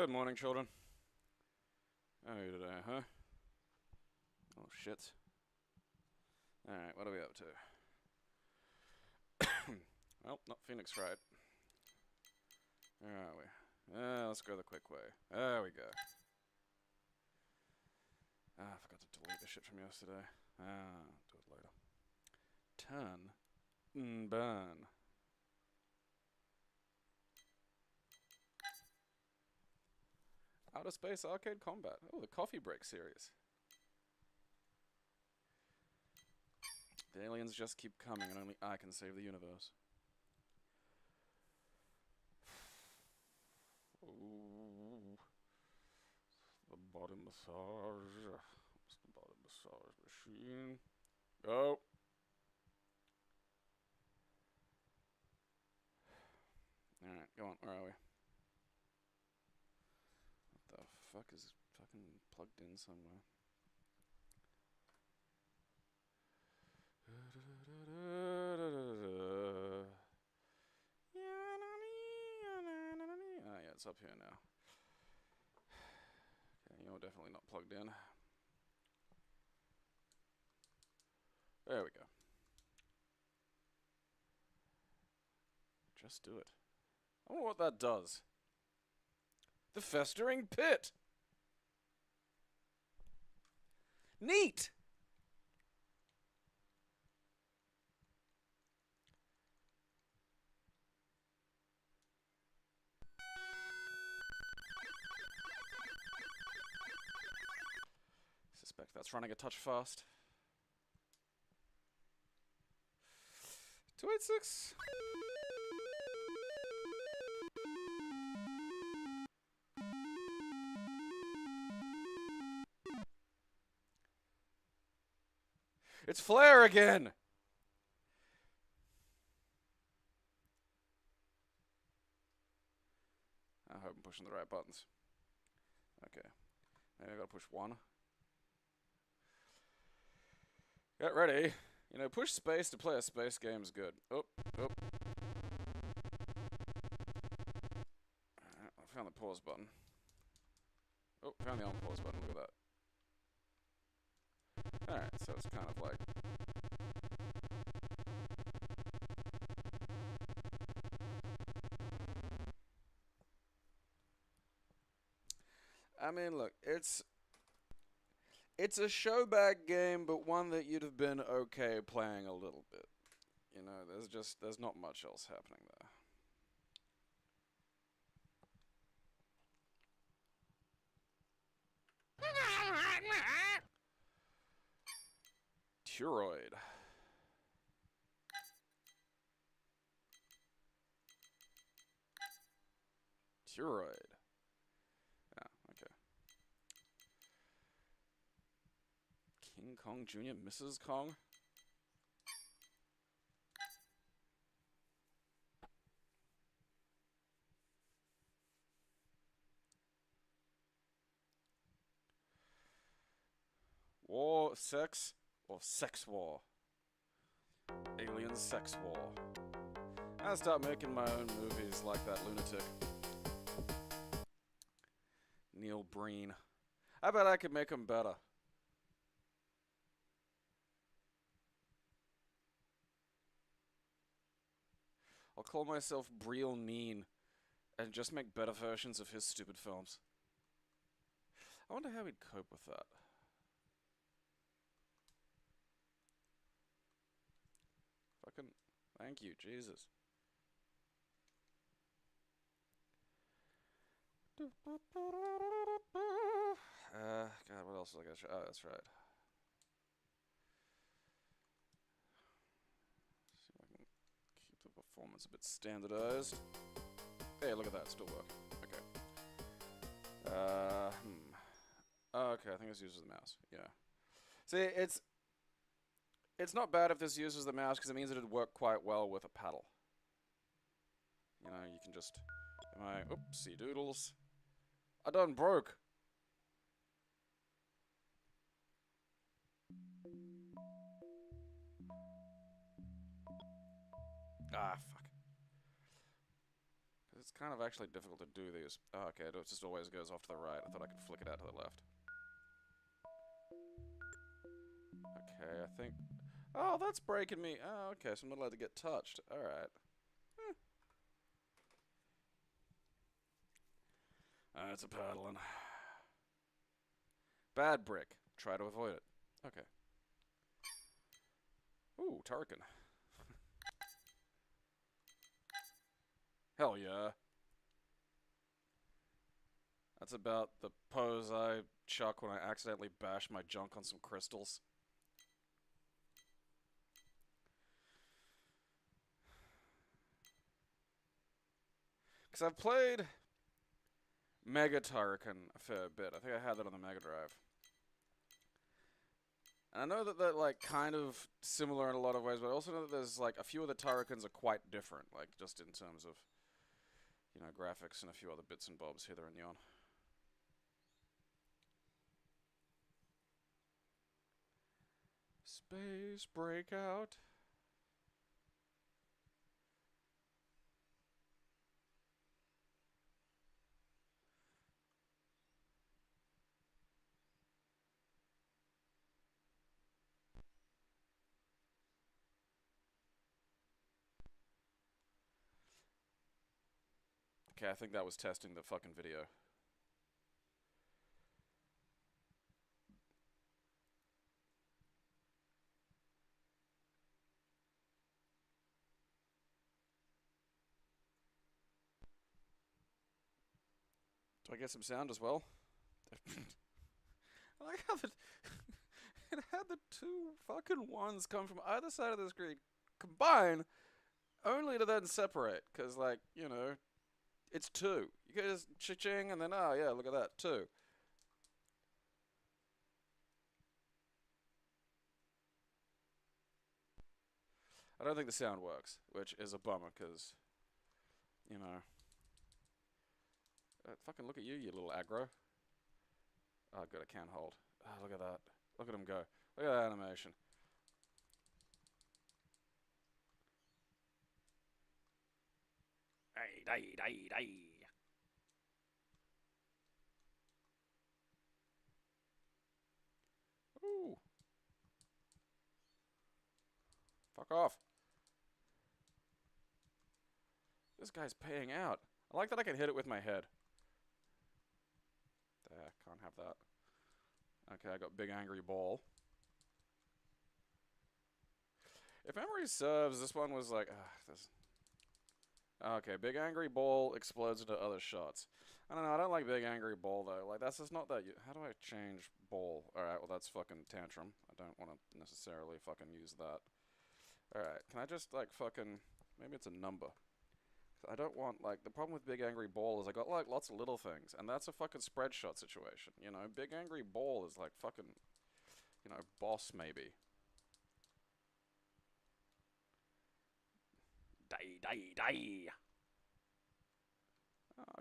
Good morning, children. How are you today, huh? Oh, shit. Alright, what are we up to? Well, not Phoenix Wright. Where are we? Let's go the quick way. There we go. I forgot to delete the shit from yesterday. Do it later. Turn. Burn. Outer Space Arcade Combat. Oh, the Coffee Break series. The aliens just keep coming and only I can save the universe. Ooh. The body massage. What's the body massage machine? Go! Alright, go on. Where are we? What the fuck is fucking plugged in somewhere? Ah, yeah, it's up here now. Okay, you're definitely not plugged in. There we go. Just do it. I wonder what that does. The festering pit! Neat! Suspect that's running a touch fast. 286. It's Flare again! I hope I'm pushing the right buttons. Okay. Now I gotta push 1. Get ready. You know, push space to play a space game is good. Oh, oh. Alright, I found the pause button. Oh, found the unpause button. Look at that. Alright, so it's kind of like... I mean, look, it's a showbag game, but one that you'd have been okay playing a little bit. You know, there's not much else happening there. Turoid. Turoid. Yeah, okay. King Kong Jr., Mrs. Kong? War, sex, or sex war? Alien sex war. I start making my own movies like that lunatic. Neil Breen. I bet I could make him better. I'll call myself Gabriel and just make better versions of his stupid films. I wonder how he'd cope with that. Fucking thank you, Jesus. God, what else was I gonna show? Oh, that's right. See if I can keep the performance a bit standardized. Hey, look at that, still working. Okay. Oh, okay, I think this uses the mouse. Yeah. See, it's not bad if this uses the mouse because it means it'd work quite well with a paddle. You know, you can just... Oopsie doodles. I done broke. Ah, fuck. It's kind of actually difficult to do these. Oh, okay, it just always goes off to the right. I thought I could flick it out to the left. Okay, I think... Oh, that's breaking me. Oh, okay, so I'm not allowed to get touched. Alright. It's a paddling. Bad brick. Try to avoid it. Okay. Ooh, Turrican. Hell yeah. That's about the pose I chuck when I accidentally bash my junk on some crystals. Because I've played Mega Turrican a fair bit. I think I had that on the Mega Drive. And I know that they're, like, kind of similar in a lot of ways, but I also know that there's, like, a few of the Turricans are quite different, like, just in terms of, you know, graphics and a few other bits and bobs hither and yon. Space Breakout. Okay, I think that was testing the fucking video. Do I get some sound as well? I like how it had the two fucking ones come from either side of the screen, combine, only to then separate. Because, like, you know, it's two. You can just cha-ching and then, oh yeah, look at that, two. I don't think the sound works, which is a bummer, because, you know... fucking look at you, you little aggro. Oh, good, I can't hold. Oh, look at that. Look at him go. Look at that animation. Hey, hey, hey, hey. Ooh. Fuck off. This guy's paying out. I like that I can hit it with my head. There, can't have that. Okay, I got Big Angry Ball. If memory serves, this one was like... Okay, Big Angry Ball explodes into other shots. I don't know, I don't like Big Angry Ball, though. Like, that's just not that... How do I change ball? Alright, well, that's fucking Tantrum. I don't want to necessarily fucking use that. Alright, can I just, like, fucking... Maybe it's a number. I don't want, like... The problem with Big Angry Ball is I got, like, lots of little things. And that's a fucking spread shot situation, you know? Big Angry Ball is, like, fucking... You know, boss, maybe. Die.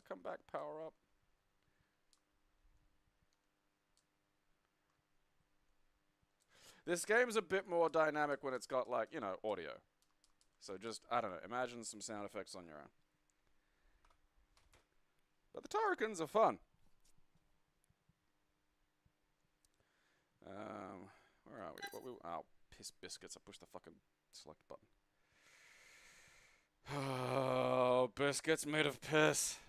Come back, power up. This game's a bit more dynamic when it's got, like, you know, audio. So just, I don't know, imagine some sound effects on your own. But the Turricans are fun. Where are we? Oh, piss biscuits. I pushed the fucking select button. Oh, biscuits made of piss.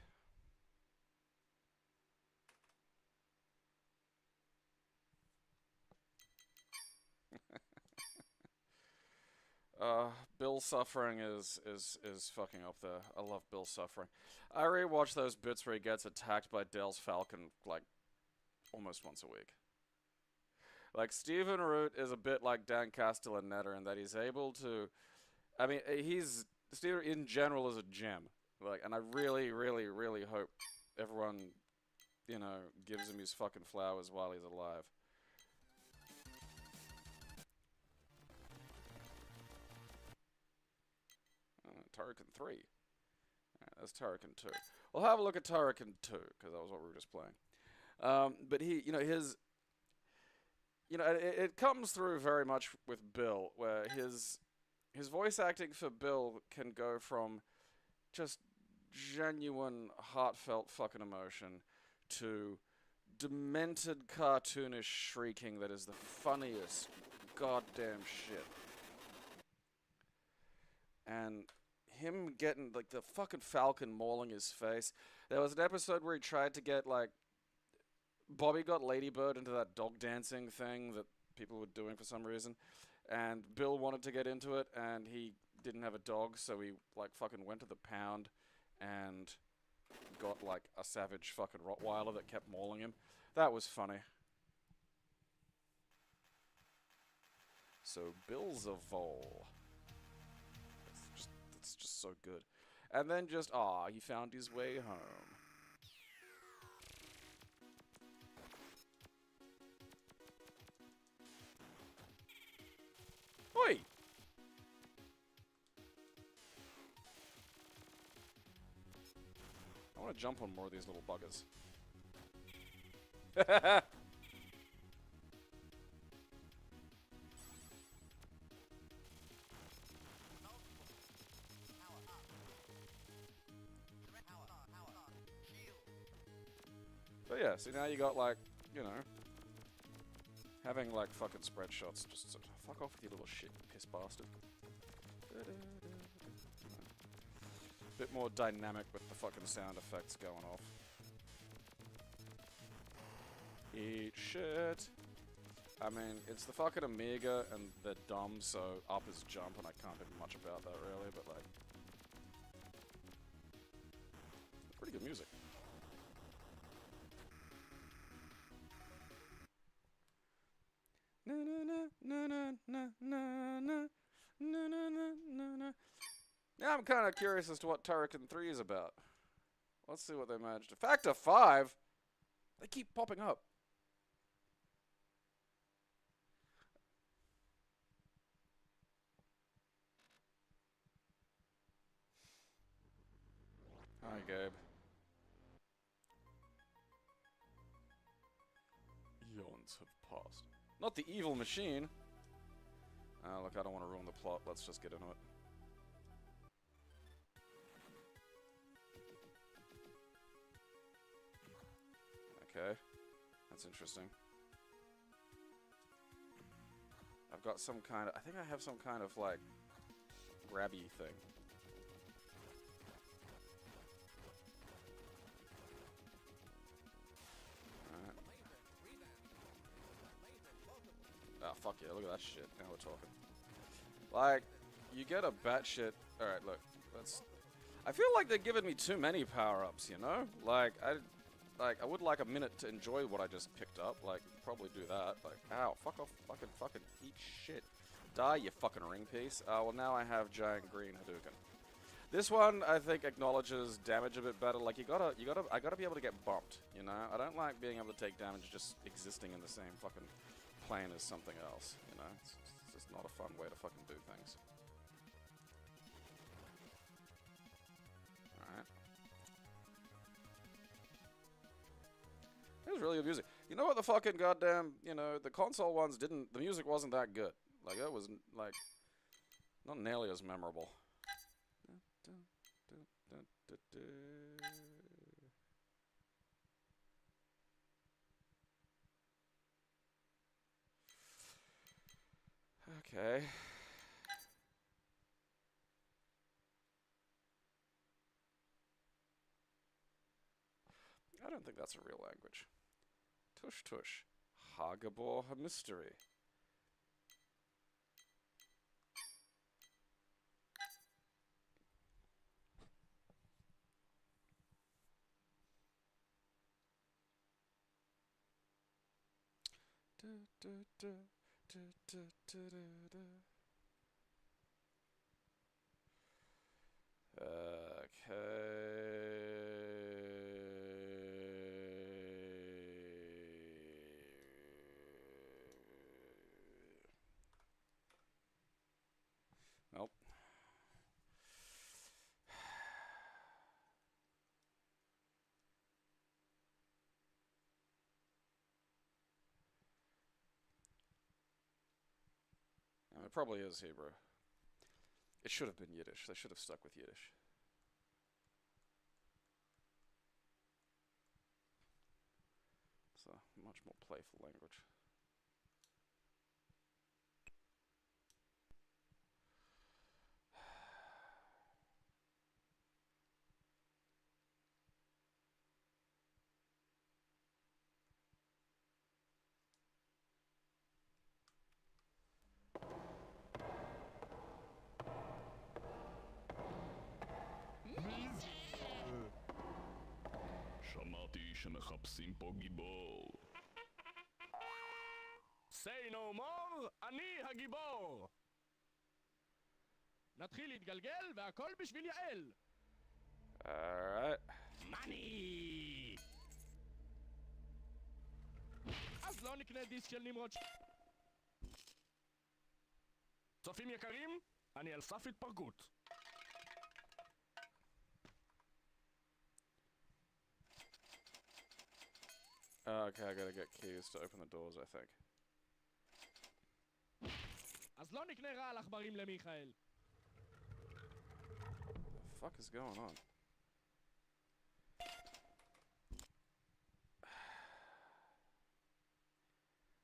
Bill suffering is fucking up there. I love Bill suffering. I rewatch those bits where he gets attacked by Dale's Falcon, like, almost once a week. Like, Stephen Root is a bit like Dan Castellaneta in that he's able to... I mean, Stephen in general is a gem. Like, and I really, really, really hope everyone, you know, gives him his fucking flowers while he's alive. Turrican 3. Alright, that's Turrican 2. We'll have a look at Turrican 2, because that was what we were just playing. But he, you know, his... You know, it comes through very much with Bill, where his voice acting for Bill can go from just genuine, heartfelt fucking emotion to demented, cartoonish shrieking that is the funniest goddamn shit. And him getting, like, the fucking falcon mauling his face. There was an episode where he tried to get, like, Bobby got Ladybird into that dog dancing thing that people were doing for some reason, and Bill wanted to get into it, and he didn't have a dog, so he, like, fucking went to the pound and got, like, a savage fucking Rottweiler that kept mauling him. That was funny. So, Bill's a vole. It's just so good. And then just, he found his way home. Oi! I want to jump on more of these little buggers. But yeah, see now you got, like, you know, having, like, fucking spread shots. Just fuck off with you little shit, piss bastard. Bit more dynamic with the fucking sound effects going off. Eat shit. I mean, it's the fucking Amiga, and they're dumb, so up is jump, and I can't do much about that, really, but, like... pretty good music. Na na na na na na na na na na na. Now I'm kind of curious as to what Turrican 3 is about. Let's see what they managed to... Factor 5? They keep popping up. Hi, Gabe. Eons have passed. Not the evil machine. Look, I don't want to ruin the plot. Let's just get into it. Okay. That's interesting. I've got some kind of... I think I have some kind of, like, grabby thing. Alright. Ah, fuck yeah, look at that shit. Now we're talking. Like, you get a batshit... Alright, look. Let's... I feel like they're giving me too many power-ups, you know? Like, I would like a minute to enjoy what I just picked up. Like, probably do that. Like, ow, fuck off, fucking eat shit. Die, you fucking ring piece. Well, now I have giant green Hadouken. This one, I think, acknowledges damage a bit better. Like, I gotta be able to get bumped, you know? I don't like being able to take damage just existing in the same fucking plane as something else, you know? It's just not a fun way to fucking do things. Alright. It was really good music. You know what the fucking goddamn, you know, the console ones didn't, the music wasn't that good. Like, it was, like, not nearly as memorable. Okay. I don't think that's a real language. Tush tush. Hagabor mystery. Nope. It probably is Hebrew. It should have been Yiddish. They should have stuck with Yiddish. much more playful language. שמעתי שמחפשים פה גיבור. Say no more, אני הגיבור! נתחיל להתגלגל והכל בשביל יעל! Alright. מאני! אז לא נקנה דיסק של נמרוד צופים יקרים, אני על סף התפרקות. Okay, I gotta get keys to open the doors, I think. אז לא נקנה רעל עכברים למיכאל. The fuck is going on?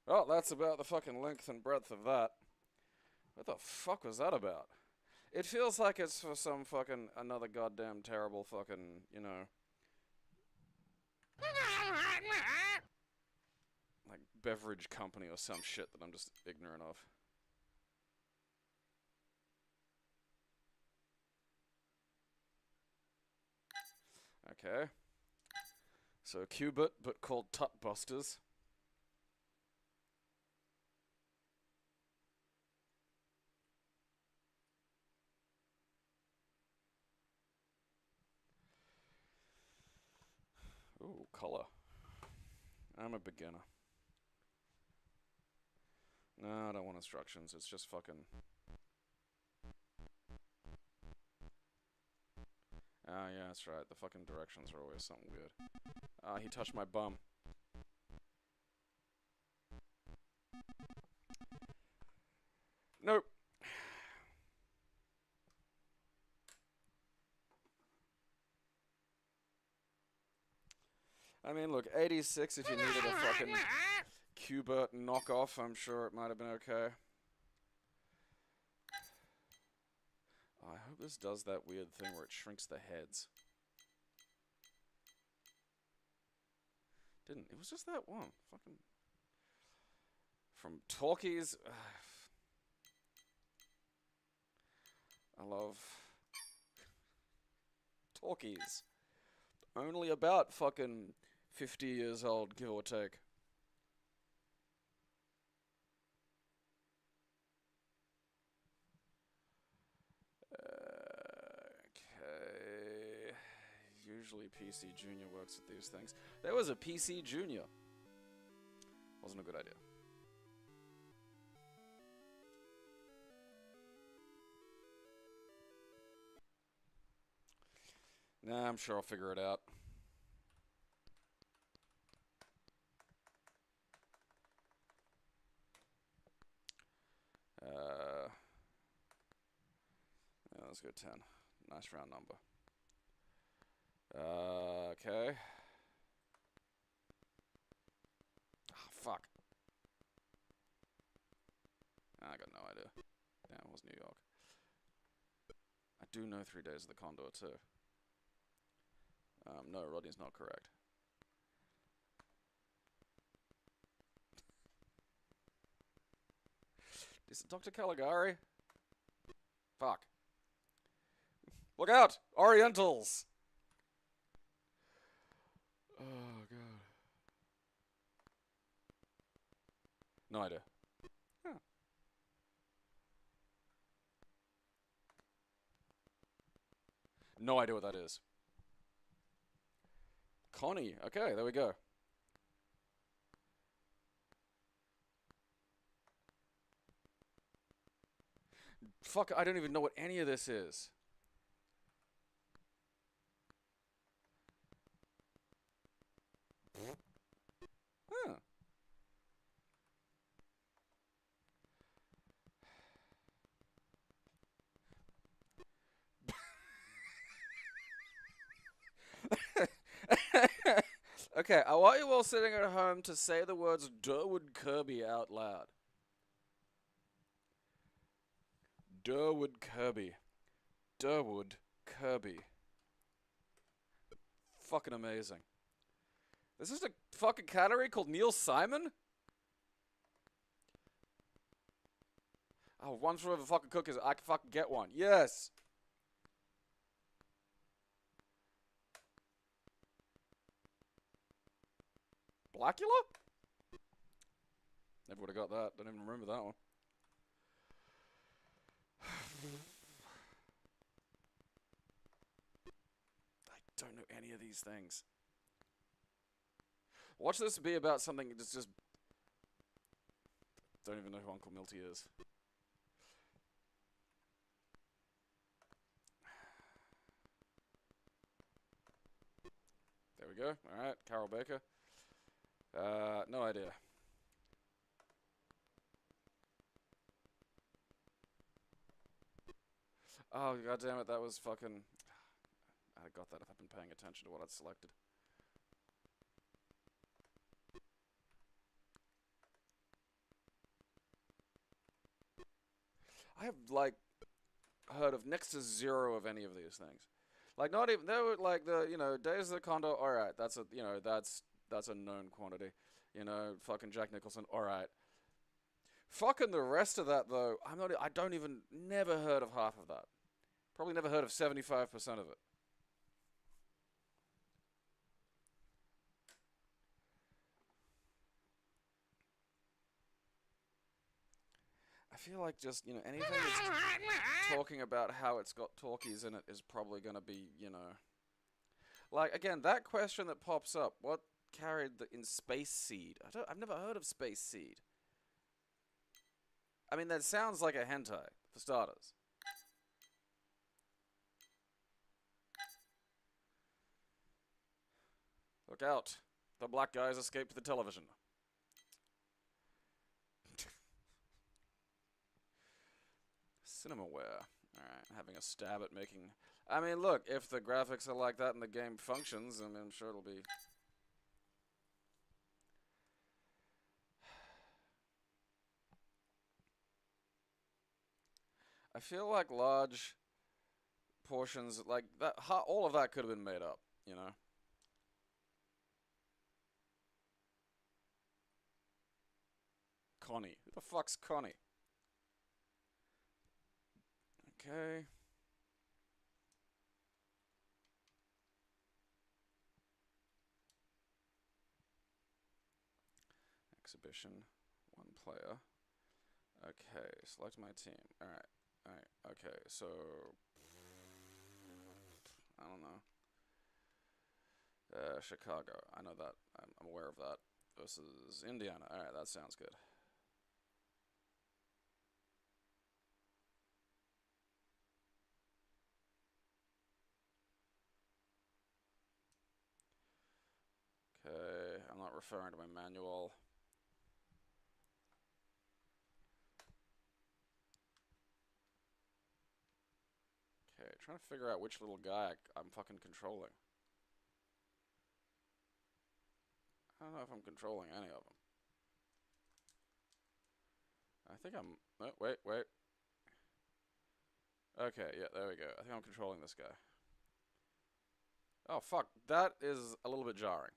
Well, that's about the fucking length and breadth of that. What the fuck was that about? It feels like it's for some fucking another goddamn terrible fucking, you know, like beverage company or some shit that I'm just ignorant of. Okay. So Qbit, but called Tutbusters. Ooh, color. I'm a beginner. No, I don't want instructions. It's just fucking... Ah, yeah, that's right. The fucking directions are always something weird. Ah, he touched my bum. Nope. I mean, look, 86 if you needed a fucking Qbert knockoff, I'm sure it might have been okay. Oh, I hope this does that weird thing where it shrinks the heads. Didn't. It was just that one. Fucking... From Talkies. I love... Talkies. Only about fucking 50 years old, give or take. Okay. Usually PC Junior works at these things. There was a PC Junior. Wasn't a good idea. Nah, I'm sure I'll figure it out. Yeah, let's go 10. Nice round number. Okay. Ah, fuck. I got no idea. Damn, it was New York. I do know 3 Days of the Condor, too. No, Rodney's not correct. Is it Dr. Caligari? Fuck. Look out! Orientals! Oh, God. No idea. Huh. No idea what that is. Connie. Okay, there we go. Fuck, I don't even know what any of this is. Huh. Okay, I want you all sitting at home to say the words Durwood Kirby out loud. Durwood Kirby. Durwood Kirby. Fucking amazing. This is a fucking category called Neil Simon? Oh, one's for whoever fucking cookies. I can fucking get one. Yes! Blackula? Never would have got that. Don't even remember that one. I don't know any of these things. Watch this be about something that's just... Don't even know who Uncle Milty is. There we go. Alright, Carol Baker. No idea. Oh, goddammit, that was fucking... I'd have got that if I'd been paying attention to what I'd selected. I have, like, heard of next to zero of any of these things. Like, not even... They were, like, the, you know, Days of the Condor, alright, that's a, you know, that's a known quantity. You know, fucking Jack Nicholson, alright. Fucking the rest of that, though, I don't even... Never heard of half of that. Probably never heard of 75% of it. I feel like just, you know, anything that's talking about how it's got talkies in it is probably going to be, you know... Like, again, that question that pops up, what carried in Space Seed? I've never heard of Space Seed. I mean, that sounds like a hentai, for starters. Look out. The black guys escaped the television. Cinemaware. Alright, having a stab at making... I mean, look, if the graphics are like that and the game functions, I mean, I'm sure it'll be... I feel like large portions, like, that, all of that could have been made up, you know? Connie. Who the fuck's Connie? Okay. Exhibition. One player. Okay. Select my team. Alright. Alright. Okay. So... I don't know. Chicago. I know that. I'm aware of that. Versus Indiana. Alright. That sounds good. Okay, I'm not referring to my manual. Okay, trying to figure out which little guy I'm fucking controlling. I don't know if I'm controlling any of them. I think I'm... Oh, wait. Okay, yeah, there we go. I think I'm controlling this guy. Oh, fuck. That is a little bit jarring.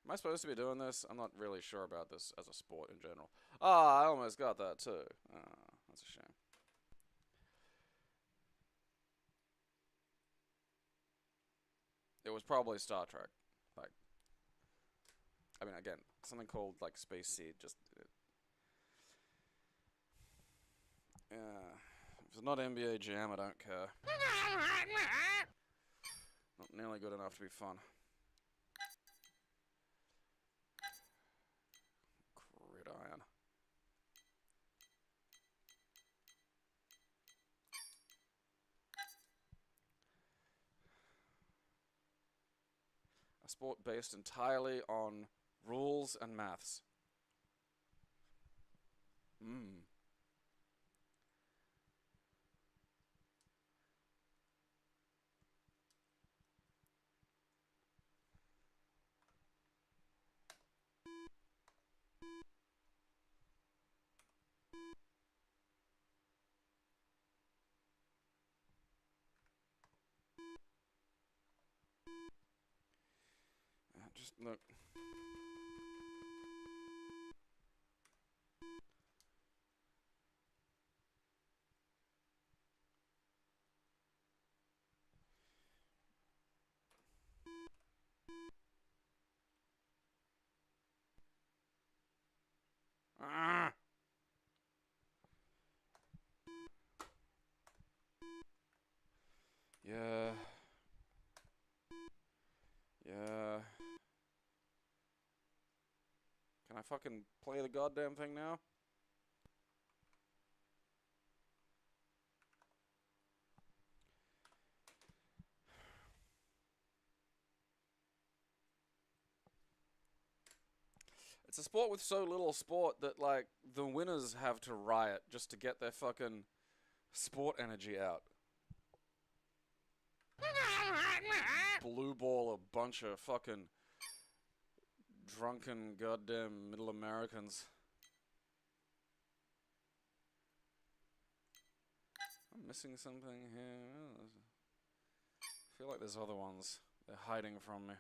Am I supposed to be doing this? I'm not really sure about this as a sport in general. Ah, I almost got that too. Ah, that's a shame. It was probably Star Trek. Like, I mean, again, something called, like, Space Seed, just... yeah. If it's not NBA Jam, I don't care. Not nearly good enough to be fun. Gridiron. A sport based entirely on rules and maths. Just look. Ah! Yeah. Yeah. Can I fucking play the goddamn thing now? It's a sport with so little sport that, like, the winners have to riot just to get their fucking sport energy out. Blue ball a bunch of fucking drunken goddamn middle Americans. I'm missing something here. I feel like there's other ones. They're hiding from me.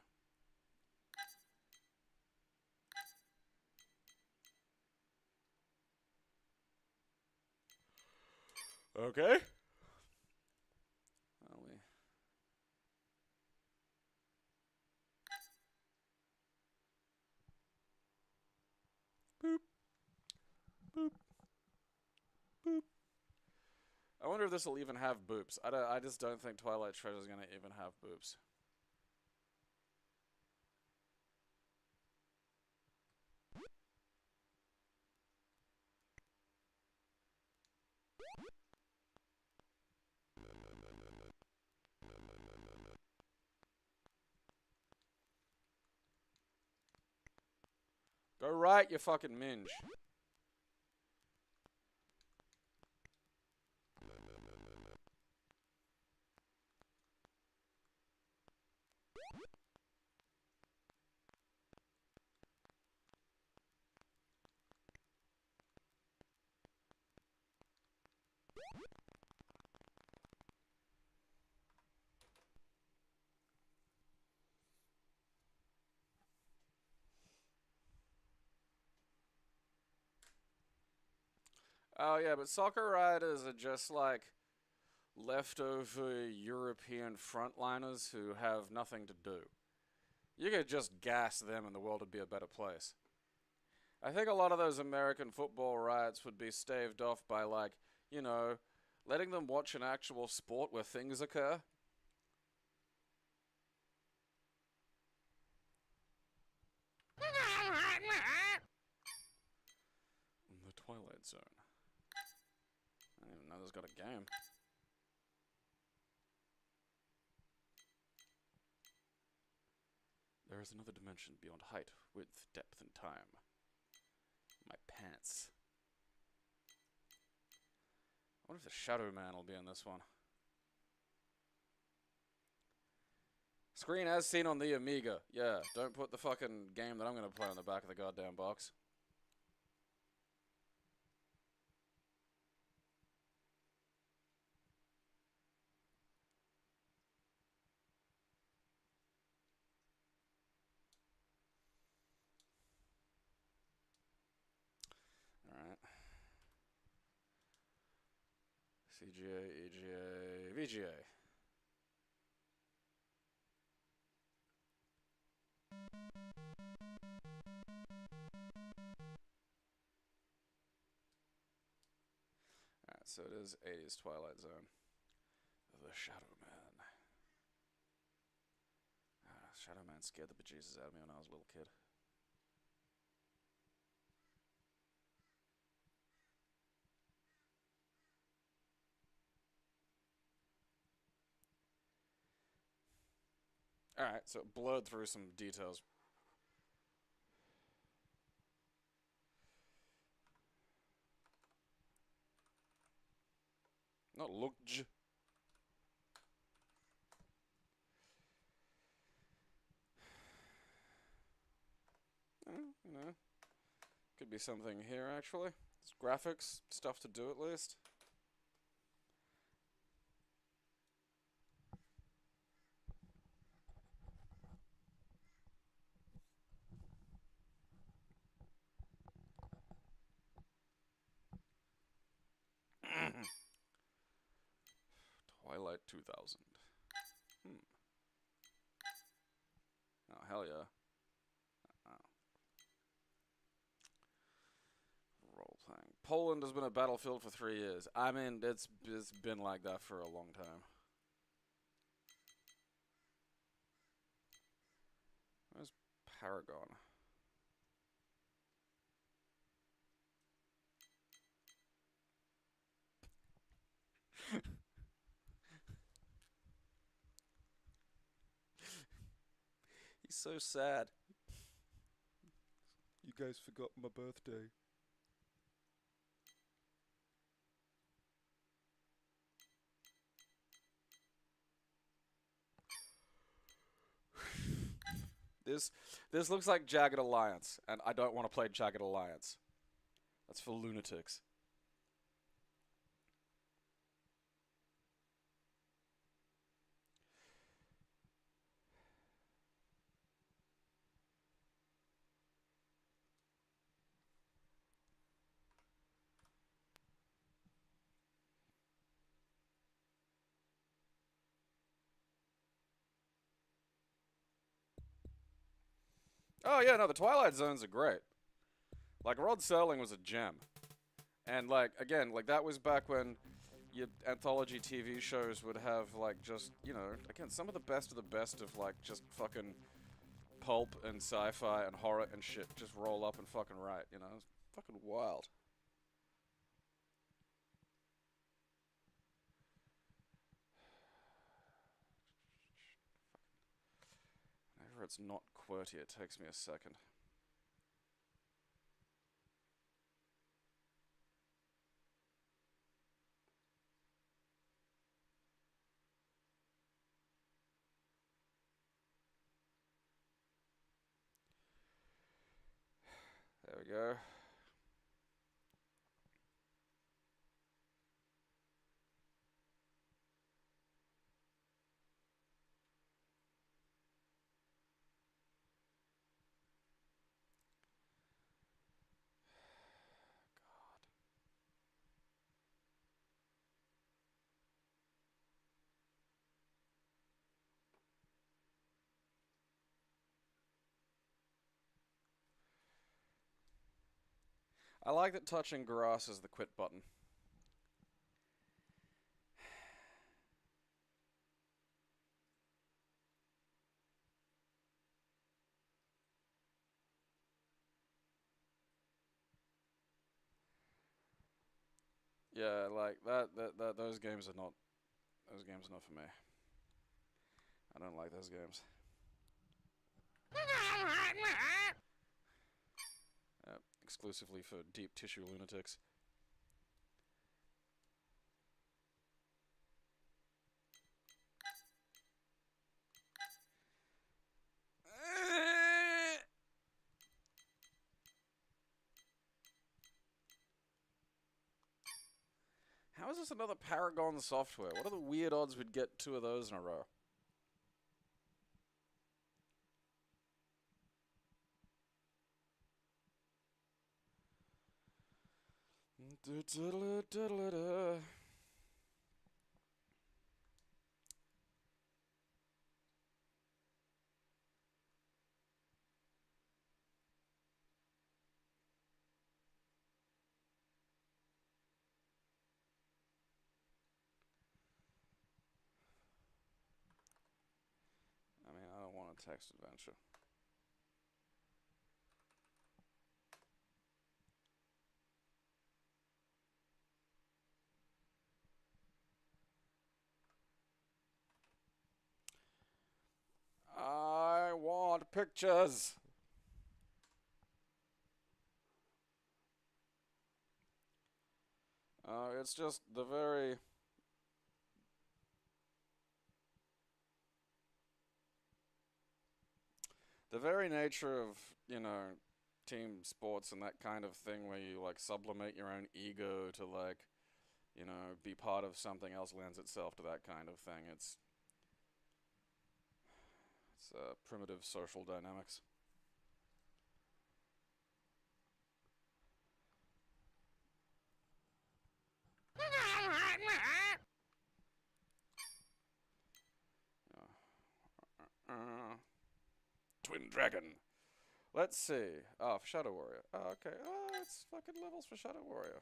Okay. Are we? Boop. Boop. Boop. I wonder if this will even have boops. I just don't think Twilight Treasure is going to even have boops. Go right, you fucking minge. Oh yeah, but soccer riders are just like leftover European frontliners who have nothing to do. You could just gas them and the world would be a better place. I think a lot of those American football riots would be staved off by, like, you know, letting them watch an actual sport where things occur. The Twilight Zone. I didn't even know this got a game. There is another dimension beyond height, width, depth, and time. My pants. I wonder if the Shadow Man will be in this one. Screen as seen on the Amiga. Yeah, don't put the fucking game that I'm going to play on the back of the goddamn box. Alright. CGA, EGA, VGA. Alright, so it is 80s Twilight Zone. The Shadow Man. Shadow Man scared the bejesus out of me when I was a little kid. Alright, so it blurred through some details. Not looked. You know, could could be something here, actually. It's graphics, stuff to do at least. Twilight 2000. Oh, hell yeah. Role-playing. Poland has been a battlefield for 3 years. I mean, it's been like that for a long time. Where's Paragon? He's so sad. You guys forgot my birthday. This looks like Jagged Alliance, and I don't want to play Jagged Alliance. That's for lunatics. Oh yeah, no, the Twilight Zones are great. Like, Rod Serling was a gem. And, like, again, like, that was back when your anthology TV shows would have, like, just, you know, again, some of the best of, like, just fucking pulp and sci-fi and horror and shit just roll up and fucking write, you know? It's fucking wild. Whenever it's not QWERTY, it takes me a second. There we go. I like that touching grass is the quit button. Yeah, like those games are not for me. I don't like those games. Exclusively for deep tissue lunatics. How is this another Paragon software? What are the weird odds we'd get 2 of those in a row? I mean, I don't want a text adventure. I want pictures. It's just the very nature of, you know, team sports and that kind of thing where you like sublimate your own ego to like, you know, be part of something else lends itself to that kind of thing. It's primitive social dynamics. Twin Dragon. Let's see. Oh, for Shadow Warrior. Oh, okay. Oh, it's fucking levels for Shadow Warrior.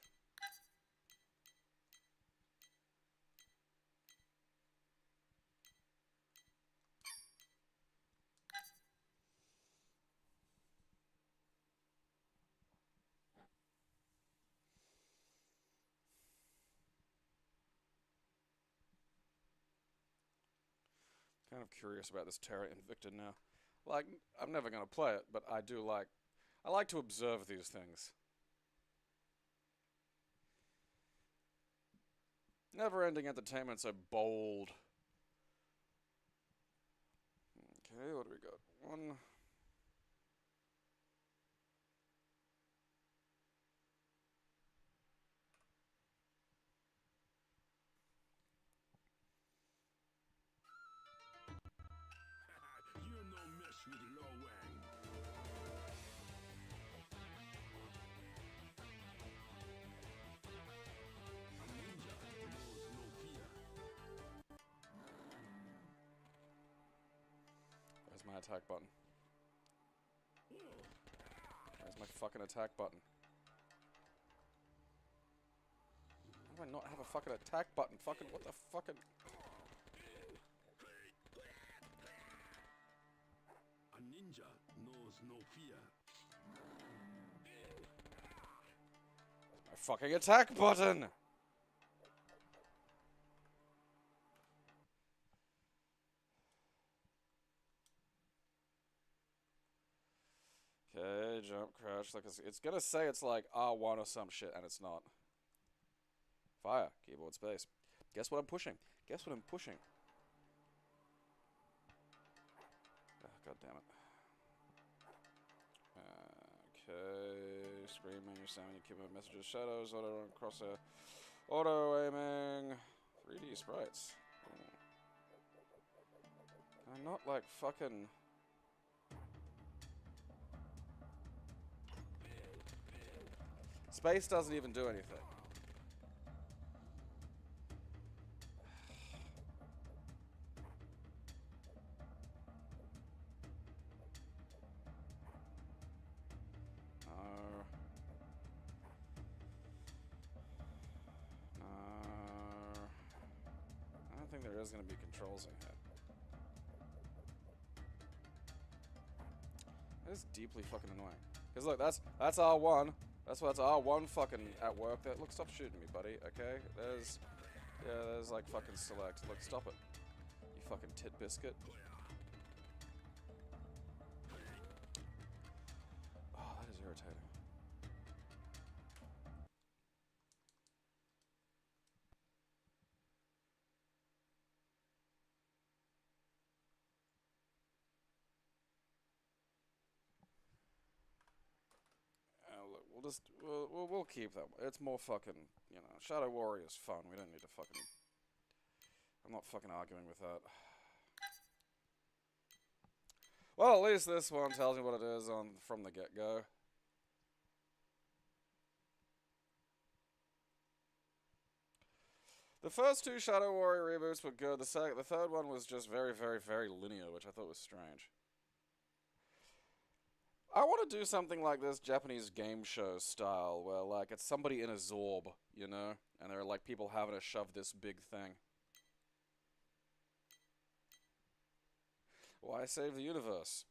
Kind of curious about this Terra Invicta now. Like, I'm never gonna play it, but I like to observe these things. Never-ending entertainment, so bold. Okay, what do we got? One. You no mess with Lo Wang. A ninja knows no fear. Where's my attack button? Where's my fucking attack button? Why do I not have a fucking attack button? Fucking, what the fucking... A ninja knows no fear. My fucking attack button! Okay, jump, crouch, like it's gonna say it's like R1 or some shit, and it's not. Fire, keyboard space. Guess what I'm pushing? Guess what I'm pushing? Oh, God damn it. Okay, screaming, sounding, equipment, messages, shadows, auto crosshair, auto aiming, 3D sprites. I'm not like fucking. Space doesn't even do anything. I don't think there is going to be controls in here. That is deeply fucking annoying. Because look, that's R1. That's R1 fucking at work. Look, stop shooting me, buddy, okay? There's like fucking select. Look, stop it. You fucking tit biscuit. Oh, that is irritating. Look, we'll keep that. It's more fucking, you know, Shadow Warrior's fun. We don't need to fucking. I'm not fucking arguing with that. Well, at least this one tells me what it is from the get-go. The first two Shadow Warrior reboots were good. The third one was just very, very, very linear, which I thought was strange. I want to do something like this Japanese game show style, where like it's somebody in a Zorb, you know, and there are like people having to shove this big thing. Why save the universe?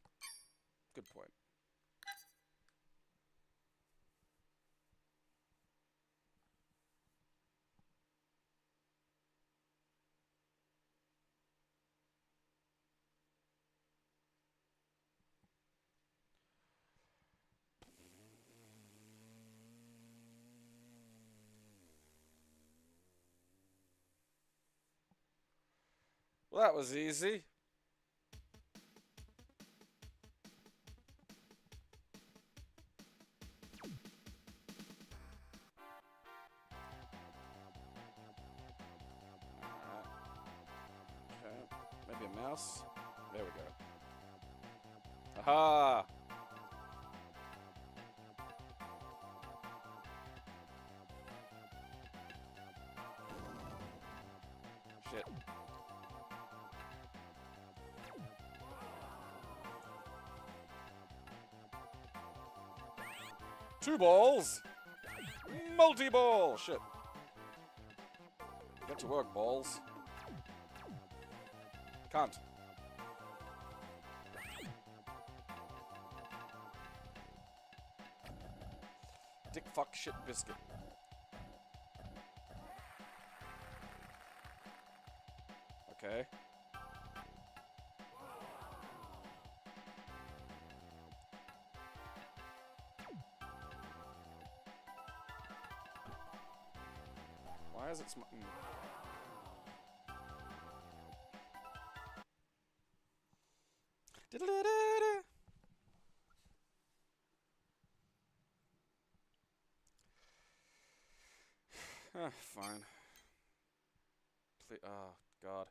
Good point. Well, that was easy. Goddamn mouse. There we go. Aha! Shit. Two balls! Multi-ball! Shit. Get to work, balls. Can't. Dick fuck shit biscuit. Okay. Why is it fine. Please, oh, God.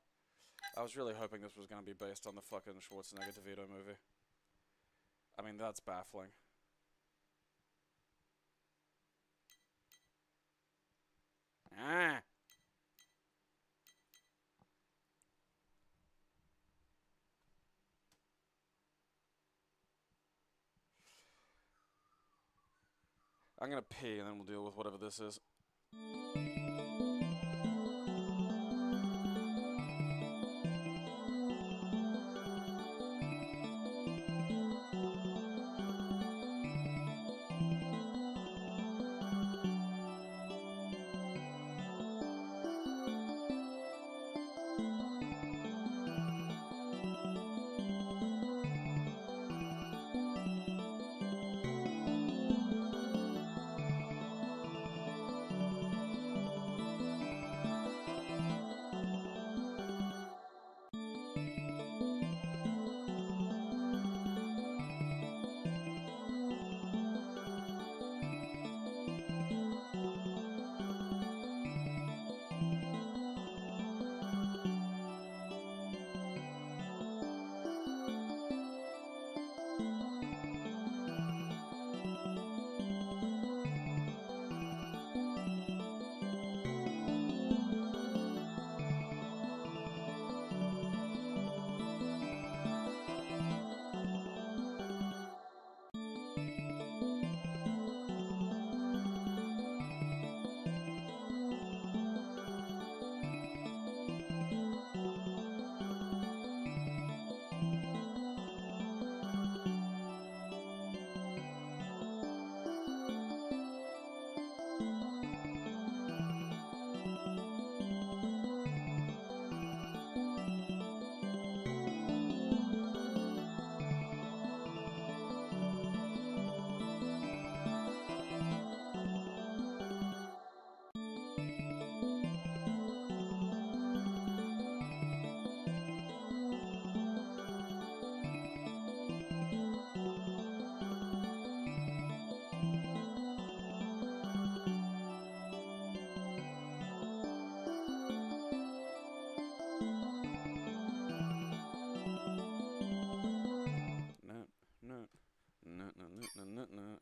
I was really hoping this was going to be based on the fucking Schwarzenegger DeVito movie. I mean, that's baffling. Ah! I'm gonna pee and then we'll deal with whatever this is.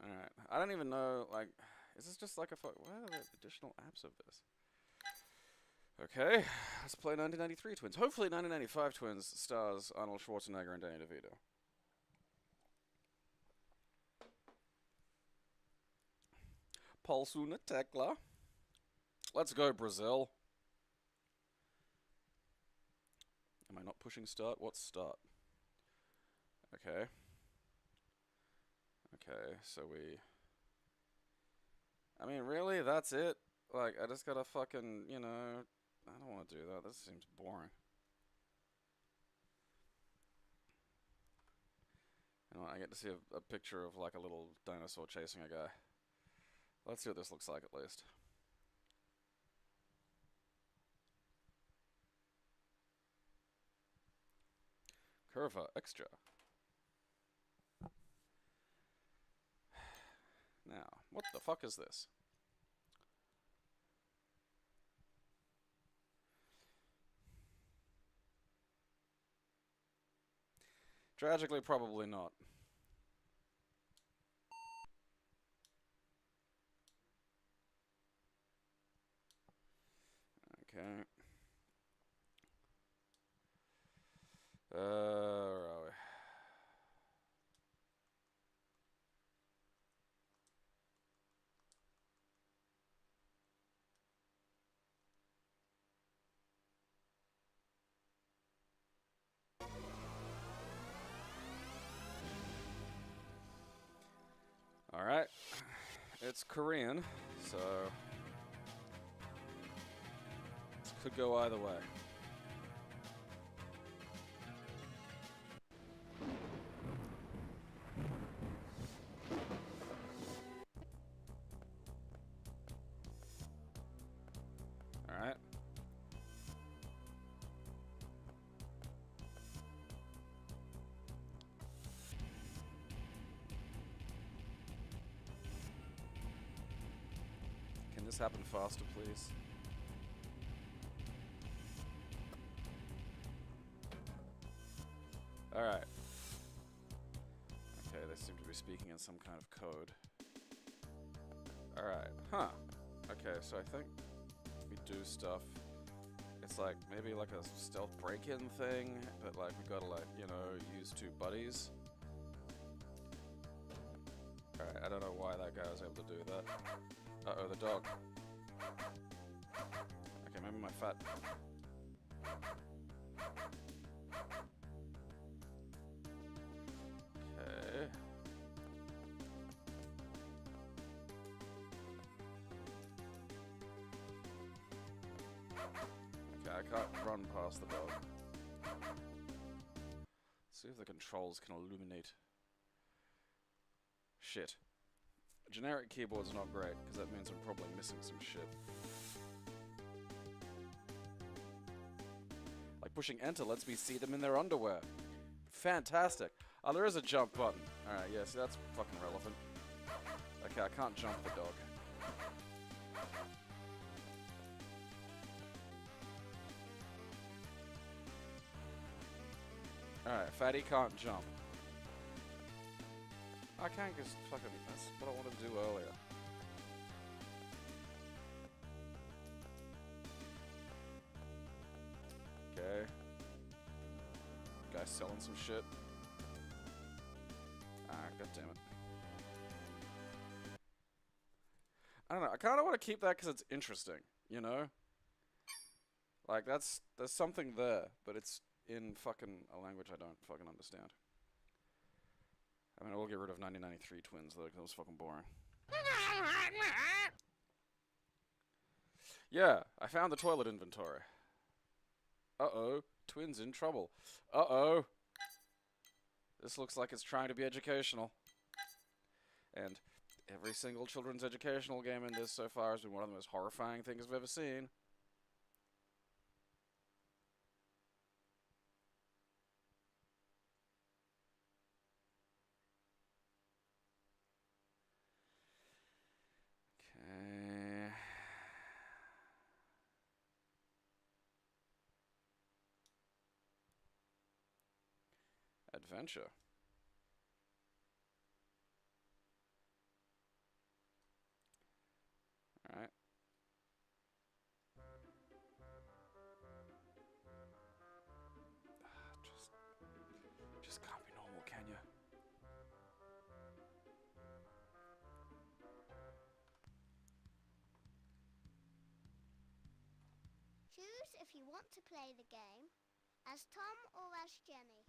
Alright. I don't even know, like, is this just like a what are the additional apps of this? Okay, let's play 1993 Twins. Hopefully 1995 Twins stars Arnold Schwarzenegger and Danny DeVito. Pulsuna Tekla. Let's go, Brazil. Am I not pushing start? What's start? Okay. Okay, so we... I mean, really? That's it? Like, I just gotta fucking, you know... I don't want to do that. This seems boring. You know, I get to see a picture of, like, a little dinosaur chasing a guy. Let's see what this looks like, at least. Curva extra. Now, what the fuck is this? Tragically, probably not. Okay. Where are we? Alright. It's Korean, so this could go either way. Alright. Can this happen faster, please? Alright. Okay, they seem to be speaking in some kind of code. Alright, huh. Okay, so I think we do stuff. It's like, maybe like a stealth break-in thing, but like we gotta like, you know, use two buddies. Alright, I don't know why that guy was able to do that. Uh-oh, the dog. Okay, maybe my fat... Okay. Okay, I can't run past the dog. Let's see if the controls can illuminate. Shit. Generic keyboard's not great, because that means I'm probably missing some shit. Like pushing enter lets me see them in their underwear. Fantastic. Oh, there is a jump button. Alright, yeah, see, that's fucking relevant. Okay, I can't jump the dog. Alright, fatty can't jump. I can't just fucking... That's what I wanted to do earlier. Okay. Guy's selling some shit. Ah, goddammit. I don't know, I kinda wanna keep that because it's interesting, you know? Like, there's something there, but it's in fucking a language I don't fucking understand. I mean, I will get rid of 1993 twins, though, because that was fucking boring. Yeah, I found the toilet inventory. Uh-oh, twins in trouble. Uh-oh. This looks like it's trying to be educational. And every single children's educational game in this so far has been one of the most horrifying things I've ever seen. Okay. Adventure. Alright. Just can't be normal, can ya? Choose if you want to play the game as Tom or as Jenny.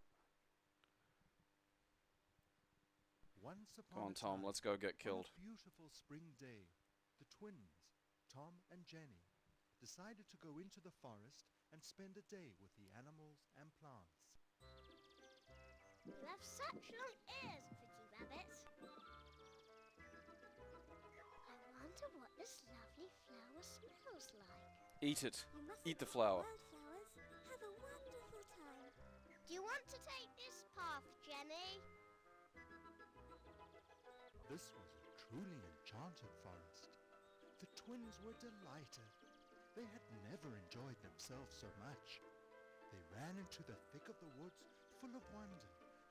Once Come upon on, a Tom, time, let's go get killed. on a beautiful spring day, the twins, Tom and Jenny, decided to go into the forest and spend a day with the animals and plants. You have such long ears, pretty rabbit. I wonder what this lovely flower smells like. Eat it. You mustn't Eat the flower. wildflowers. Have a wonderful time. Do you want to take this path, Jenny? This was a truly enchanted forest. The twins were delighted. They had never enjoyed themselves so much. They ran into the thick of the woods full of wonder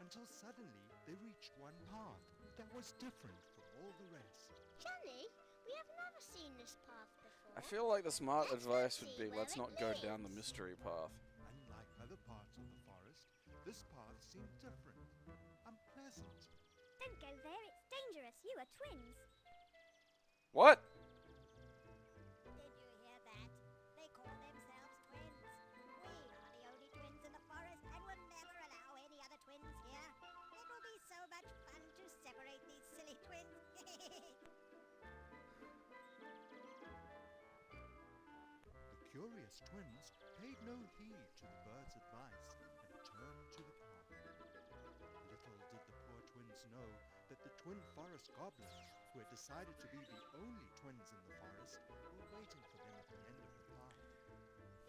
until suddenly they reached one path that was different from all the rest. Jenny, we have never seen this path before. I feel like the smart Let's advice go would see be, where let's it not go down the leads. mystery path. Unlike other parts of the forest, this path seemed different, unpleasant. Don't go there, it's dangerous. You are twins. What? Did you hear that? They call themselves twins. We are the only twins in the forest and will never allow any other twins here. It will be so much fun to separate these silly twins. The curious twins paid no heed to the bird's advice and turned to the path. Little did the poor twins know that the twin forest goblins, who had decided to be the only twins in the forest, were waiting for them at the end of the path.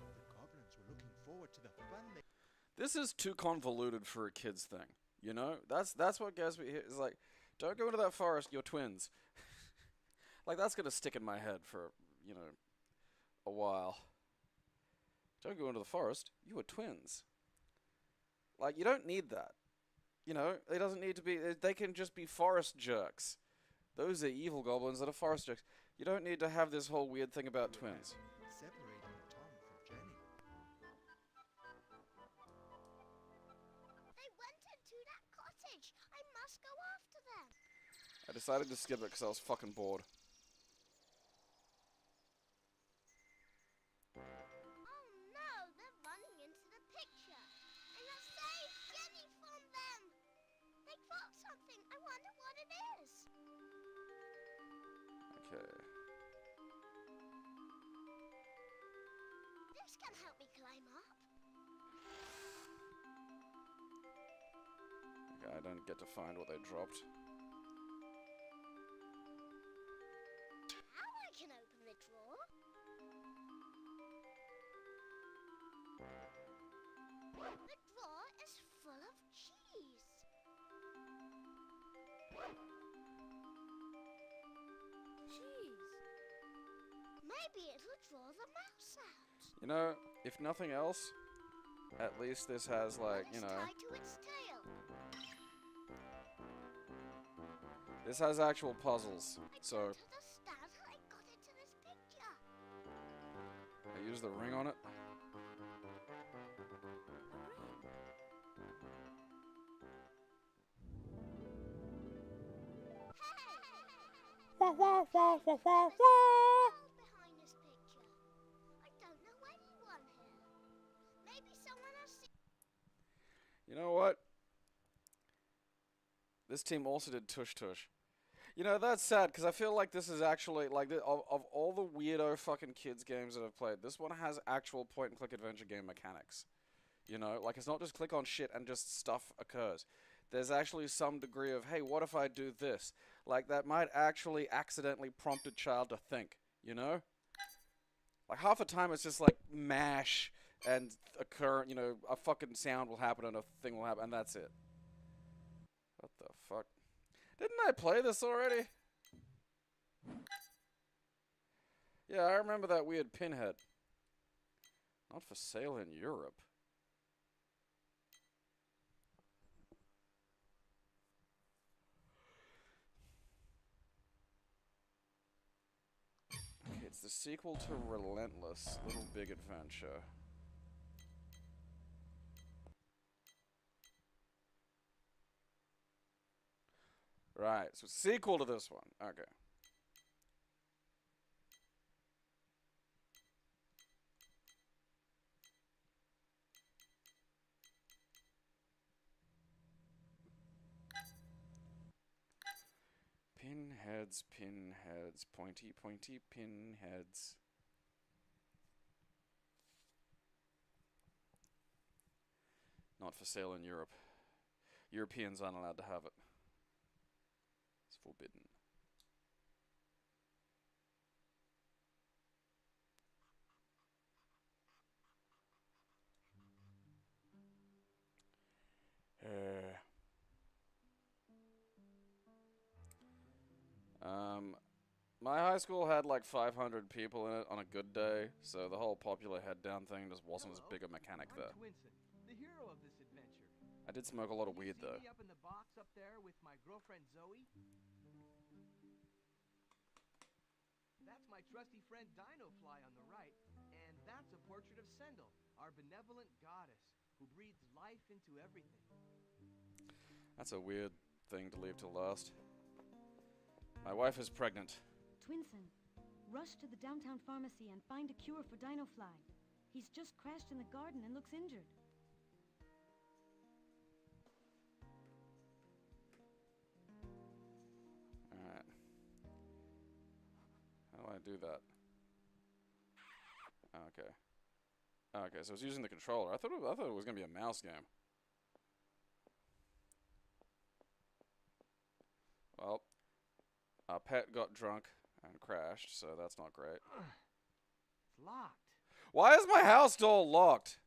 The goblins were looking forward to the fun they... This is too convoluted for a kid's thing. You know? That's what gets me here. Is like, don't go into that forest, you're twins. Like, that's gonna stick in my head for, you know, a while. Don't go into the forest, you are twins. Like, you don't need that. You know, it doesn't need to be, they can just be forest jerks. Those are evil goblins that are forest jerks. You don't need to have this whole weird thing about twins. separating Tom from Jenny. They went into that cottage. I must go after them. I decided to skip it because I was fucking bored. Oh no, they're running into the picture. I must save Jenny from them. They dropped something. I wonder what it is. Okay. This can help me climb up. Okay, I don't get to find what they dropped. Now I can open the drawer. The drawer is full of cheese. Cheese. Maybe it'll draw the mouse out. You know, if nothing else, at least this has, like, you It's know, tied to its tail. this has actual puzzles. I So, got to the stand and I got into this picture. I use the ring on it. There's a wall behind this picture. I don't know anyone here. Maybe someone has seen. You know what? This team also did Tush Tush. You know, that's sad, because I feel like this is actually, like, of all the weirdo fucking kids games that I've played, this one has actual point-and-click adventure game mechanics. You know, like, it's not just click on shit and just stuff occurs. There's actually some degree of, hey, what if I do this? Like, that might actually accidentally prompt a child to think, you know? Like, half the time it's just, like, mash and occur, you know, a fucking sound will happen and a thing will happen, and that's it. What the fuck? Didn't I play this already? Yeah, I remember that weird pinhead. Not for sale in Europe. Okay, it's the sequel to Relentless, Little Big Adventure. Right, so sequel to this one. Okay. Pinheads, pinheads, pointy, pointy pinheads. Not for sale in Europe. Europeans aren't allowed to have it. It's forbidden. My high school had like 500 people in it on a good day, so the whole popular head down thing just wasn't as big a mechanic I'm there. Twinson, the hero of this adventure. I did smoke a lot of Can you weed see though. me up in the box up there with my girlfriend Zoe? That's my trusty friend Dinofly on the right, and that's a portrait of Sendel, our benevolent goddess, who breathes life into everything. That's a weird thing to leave till last. My wife is pregnant. Twinson, rush to the downtown pharmacy and find a cure for Dinofly. He's just crashed in the garden and looks injured. Alright. How do I do that? Okay. Okay, so it's using the controller. I thought it was gonna be a mouse game. Well, our pet got drunk and crashed, so that's not great. It's locked. Why is my house door locked?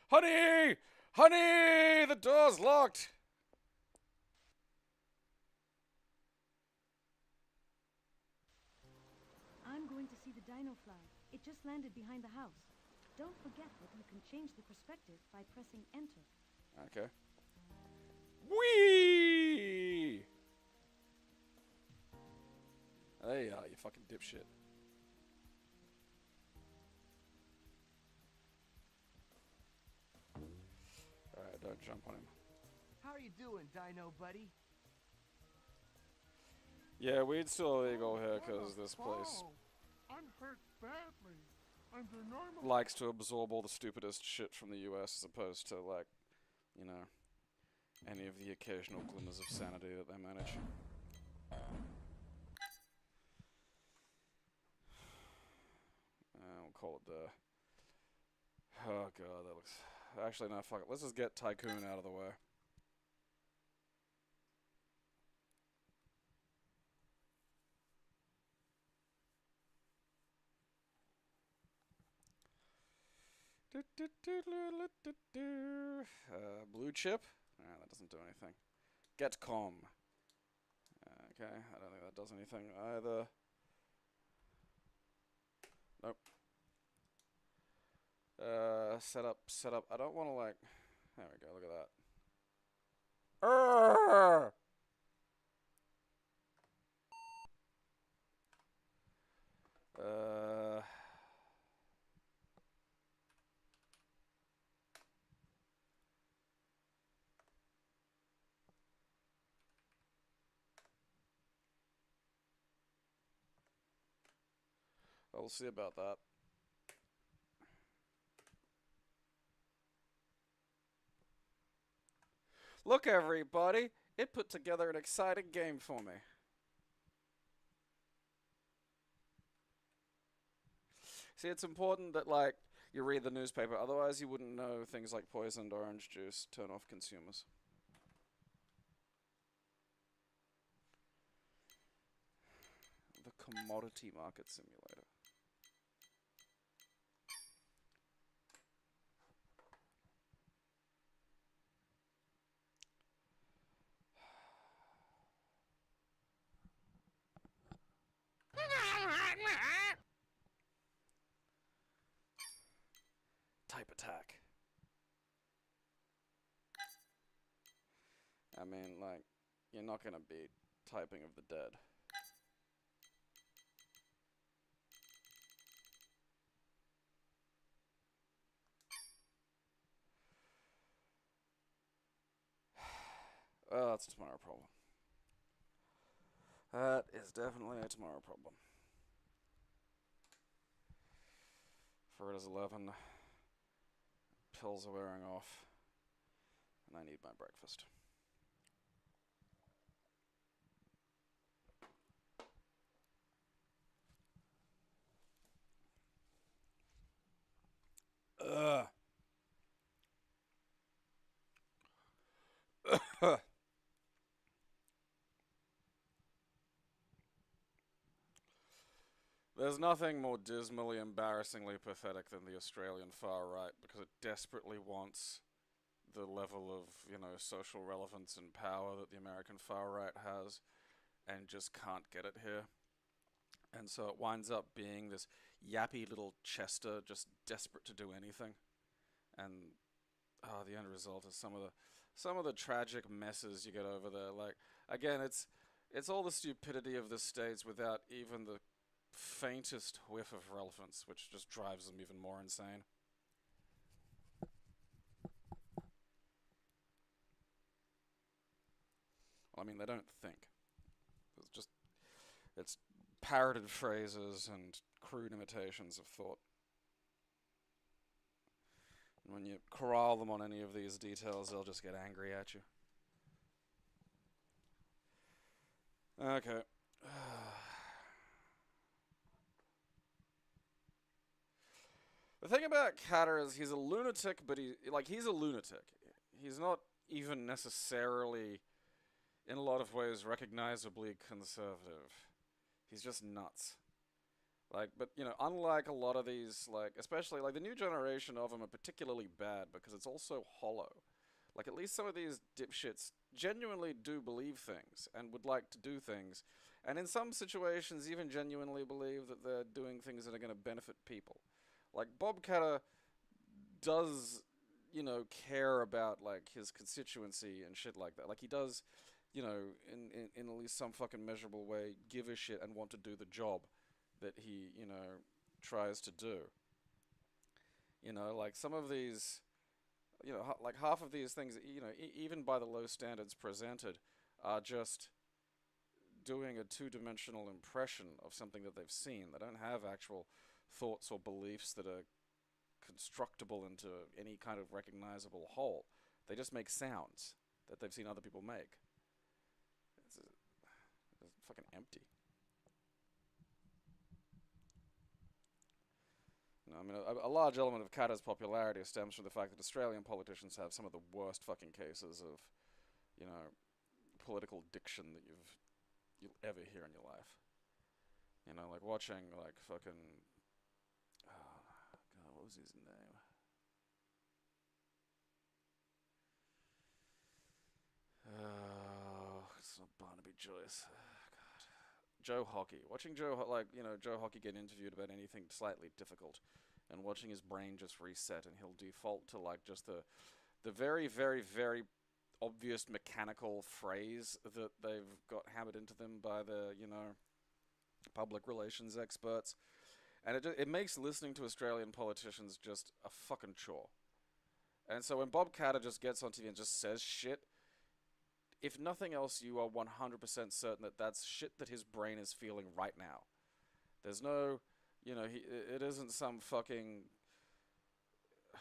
Honey! Honey! The door's locked! I'm going to see the Dinofly. It just landed behind the house. Don't forget that you can change the perspective by pressing enter. Okay. Whee! There you are, you fucking dipshit. Alright, don't jump on him. How are you doing, Dino buddy? Yeah, we'd still illegal here because this place I'm hurt badly. Under normal. likes to absorb all the stupidest shit from the US as opposed to, like, you know, any of the occasional glimmers of sanity that they manage. We'll call it there. Oh god, that looks... Actually, no, fuck it. Let's just get Tycoon out of the way. Blue chip? That doesn't do anything. Get com. Okay, I don't think that does anything either. Nope. Set up. I don't want to, like... There we go, look at that. Urgh! We'll see about that. Look, everybody! It put together an exciting game for me. See, it's important that, like, you read the newspaper, otherwise you wouldn't know things like poisoned orange juice turn off consumers. The commodity market simulator. Type attack. I mean, like, you're not gonna beat typing of the dead. Well, that's a tomorrow problem. That is definitely a tomorrow problem. For it is 11. Pills are wearing off. And I need my breakfast. Ugh. There's nothing more dismally, embarrassingly pathetic than the Australian far right, because it desperately wants the level of, you know, social relevance and power that the American far right has, and just can't get it here. And so it winds up being this yappy little Chester just desperate to do anything. And the end result is some of the tragic messes you get over there. Like, again, it's all the stupidity of the states without even the faintest whiff of relevance, which just drives them even more insane. Well, I mean, they don't think. It's parroted phrases and crude imitations of thought. And when you corral them on any of these details, they'll just get angry at you. Okay. The thing about Catter is he's a lunatic, but he's a lunatic. He's not even necessarily, in a lot of ways, recognizably conservative. He's just nuts. Like, but, you know, unlike a lot of these, like, especially, like, the new generation of them are particularly bad because it's all so hollow. Like, at least some of these dipshits genuinely do believe things and would like to do things, and in some situations even genuinely believe that they're doing things that are going to benefit people. Like, Bob Catter does, you know, care about, like, his constituency and shit like that. Like, he does, you know, in at least some fucking measurable way, give a shit and want to do the job that he, you know, tries to do. You know, like, some of these, you know, like, half of these things, you know, even by the low standards presented, are just doing a two-dimensional impression of something that they've seen. They don't have actual thoughts or beliefs that are constructible into any kind of recognizable whole. They just make sounds that they've seen other people make. It's fucking empty. You know, I mean, a large element of Catter's popularity stems from the fact that Australian politicians have some of the worst fucking cases of, you know, political diction that you'll ever hear in your life. You know, like watching, like, fucking, God, what was his name? It's not Barnaby Joyce. God. Joe Hockey. Watching Joe Hockey get interviewed about anything slightly difficult, and watching his brain just reset, and he'll default to, like, just the very, very, very obvious mechanical phrase that they've got hammered into them by the, you know, public relations experts. And it makes listening to Australian politicians just a fucking chore. And so when Bob Catter just gets on TV and just says shit, if nothing else, you are 100% certain that that's shit that his brain is feeling right now. There's no, you know, it isn't some fucking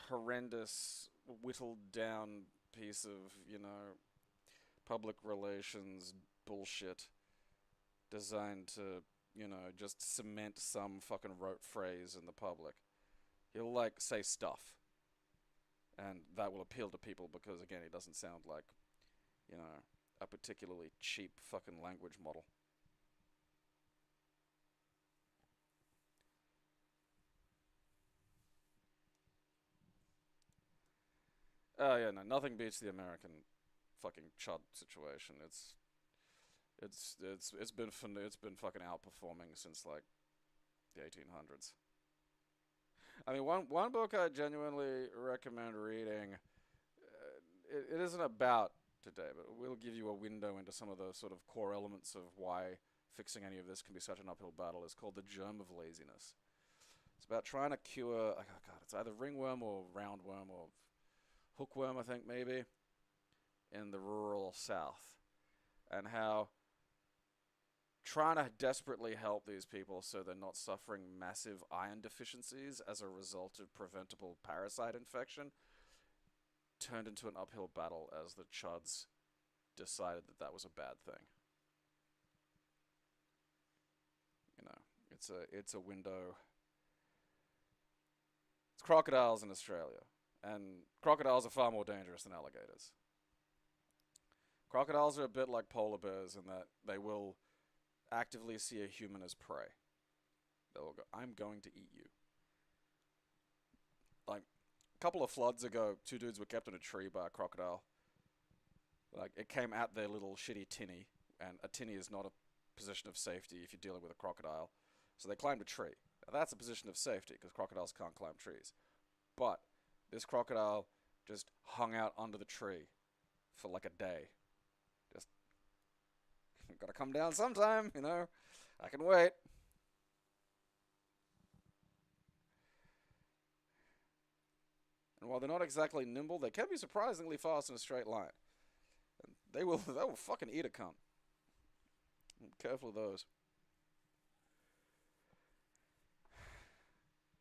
horrendous, whittled down piece of, you know, public relations bullshit designed to, you know, just cement some fucking rote phrase in the public. He'll, like, say stuff, and that will appeal to people because, again, he doesn't sound like, you know, a particularly cheap fucking language model. Oh yeah, no, nothing beats the American fucking chud situation. It's been fucking outperforming since, like, the 1800s. I mean, one book I genuinely recommend reading. It isn't about today, but we'll give you a window into some of the sort of core elements of why fixing any of this can be such an uphill battle. It's called The Germ of Laziness. It's about trying to cure, oh God, it's either ringworm or roundworm or hookworm, I think, maybe, in the rural South, and how trying to desperately help these people so they're not suffering massive iron deficiencies as a result of preventable parasite infection turned into an uphill battle as the chuds decided that that was a bad thing. You know, it's a window. It's crocodiles in Australia, and crocodiles are far more dangerous than alligators. Crocodiles are a bit like polar bears in that they will actively see a human as prey. They'll go, I'm going to eat you. Like, a couple of floods ago, two dudes were kept in a tree by a crocodile. Like, it came at their little shitty tinny, and a tinny is not a position of safety if you're dealing with a crocodile. So they climbed a tree. Now that's a position of safety because crocodiles can't climb trees. But this crocodile just hung out under the tree for like a day. Just gotta come down sometime, you know. I can wait. And while they're not exactly nimble, they can be surprisingly fast in a straight line. And they will fucking eat a cunt. Be careful of those.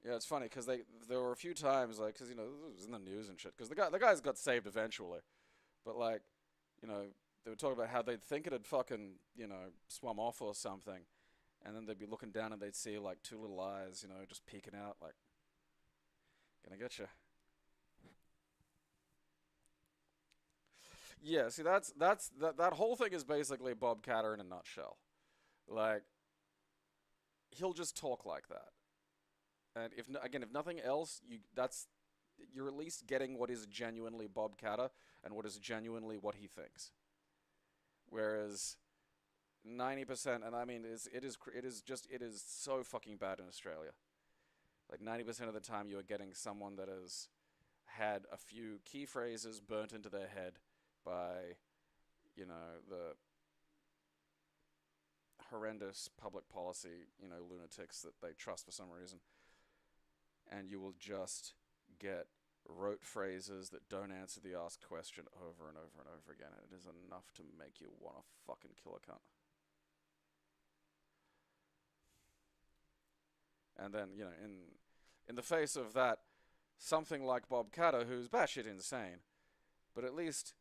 Yeah, it's funny because there were a few times like because you know it was in the news and shit because the guys got saved eventually, but like you know they were talking about how they'd think it had fucking you know swum off or something, and then they'd be looking down and they'd see like two little eyes you know just peeking out like gonna get you. Yeah, see that whole thing is basically Bob Catter in a nutshell. Like he'll just talk like that. And if nothing else, you're at least getting what is genuinely Bob Catter and what is genuinely what he thinks. Whereas 90%, and I mean, it is so fucking bad in Australia. Like 90% of the time, you are getting someone that has had a few key phrases burnt into their head by, you know, the horrendous public policy, you know, lunatics that they trust for some reason. And you will just get rote phrases that don't answer the asked question over and over and over again. And it is enough to make you want to fucking kill a cunt. And then, you know, in the face of that, something like Bob Catter, who's batshit insane, but at least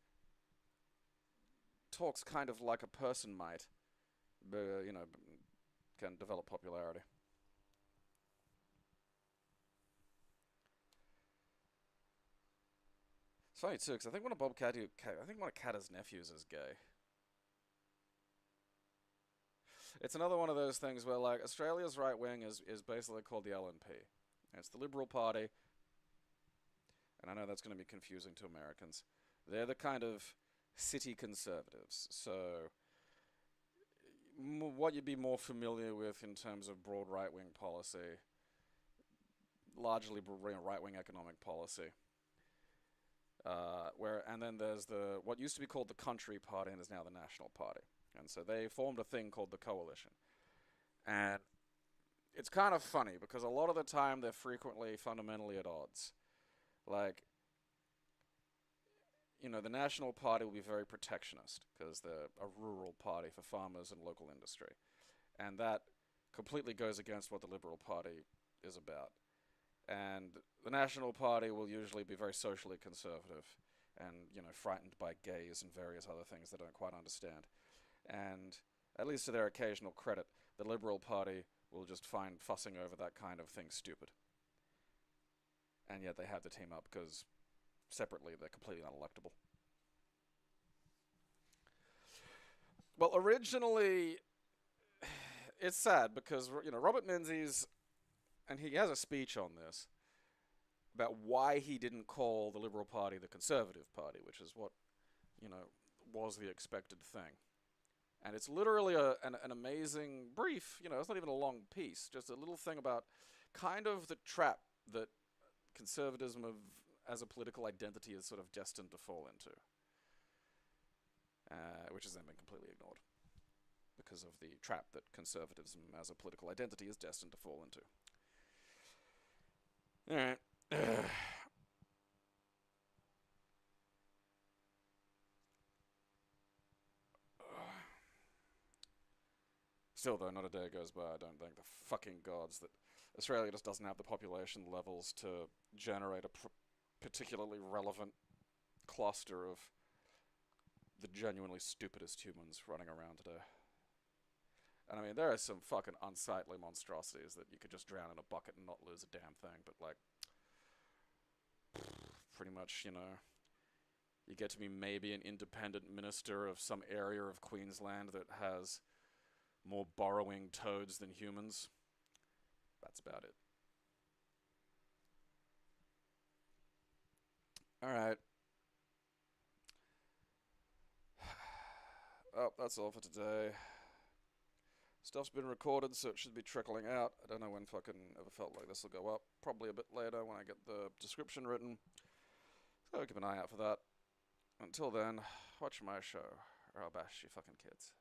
talks kind of like a person might, you know, can develop popularity. It's funny too, because I think one of Catter's nephews is gay. It's another one of those things where, like, Australia's right wing is basically called the LNP. It's the Liberal Party, and I know that's going to be confusing to Americans. They're the kind of city conservatives. So, what you'd be more familiar with in terms of broad right wing policy, largely right wing economic policy. And then there's what used to be called the Country Party and is now the National Party. And so they formed a thing called the Coalition. And it's kind of funny because a lot of the time they're frequently fundamentally at odds. Like, you know, the National Party will be very protectionist because they're a rural party for farmers and local industry. And that completely goes against what the Liberal Party is about. And the National Party will usually be very socially conservative and, you know, frightened by gays and various other things they don't quite understand. And at least to their occasional credit, the Liberal Party will just find fussing over that kind of thing stupid. And yet they have to team up because separately they're completely unelectable. Well, originally, it's sad because, you know, Robert Menzies, and he has a speech on this, about why he didn't call the Liberal Party the Conservative Party, which is what, you know, was the expected thing. And it's literally an amazing brief, you know, it's not even a long piece, just a little thing about kind of the trap that conservatism as a political identity is sort of destined to fall into. Which has then been completely ignored because of the trap that conservatism as a political identity is destined to fall into. Alright. Still, though, not a day goes by I don't thank the fucking gods that Australia just doesn't have the population levels to generate a particularly relevant cluster of the genuinely stupidest humans running around today. And I mean, there are some fucking unsightly monstrosities that you could just drown in a bucket and not lose a damn thing, but like, pretty much, you know, you get to be maybe an independent minister of some area of Queensland that has more burrowing toads than humans. That's about it. Alright. Oh, that's all for today. Stuff's been recorded, so it should be trickling out. I don't know when fucking ever felt like this will go up. Probably a bit later when I get the description written. So keep an eye out for that. Until then, watch my show, or I'll bash you fucking kids.